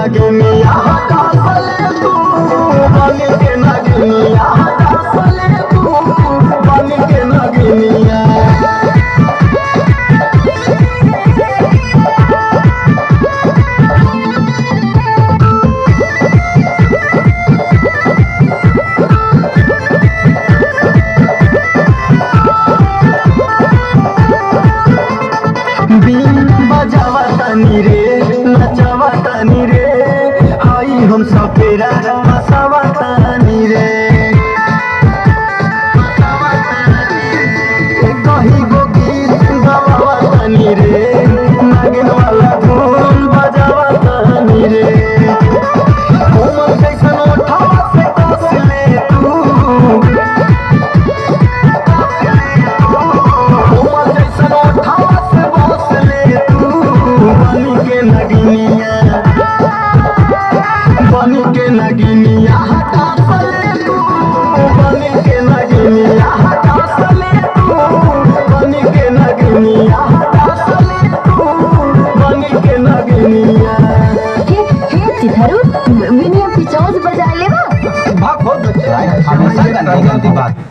नगिनिया हटा सले तू बन के नगिनिया हटा सले तू बन के नगिनिया बजावा तनी रे नचावा तनी रे हाई हम सपेरा हंसावा तनी रे कहीं गो गीत गवावा तनी रे नागिन वाला धुन बजावा तनी रे उमर कैसन उठावा से कस ले तू उमर कैसन उठावा से बस ले तू बनी के नगिनिया हटा सले तू बनी के नगिनिया हटा सले तू बनी के नगिनिया हटा सले तू बनी के नगिनिया हे चिथारू विनिया पिचौज बजा लेवा भाग बहुत बच्चा है हमेशा करती बात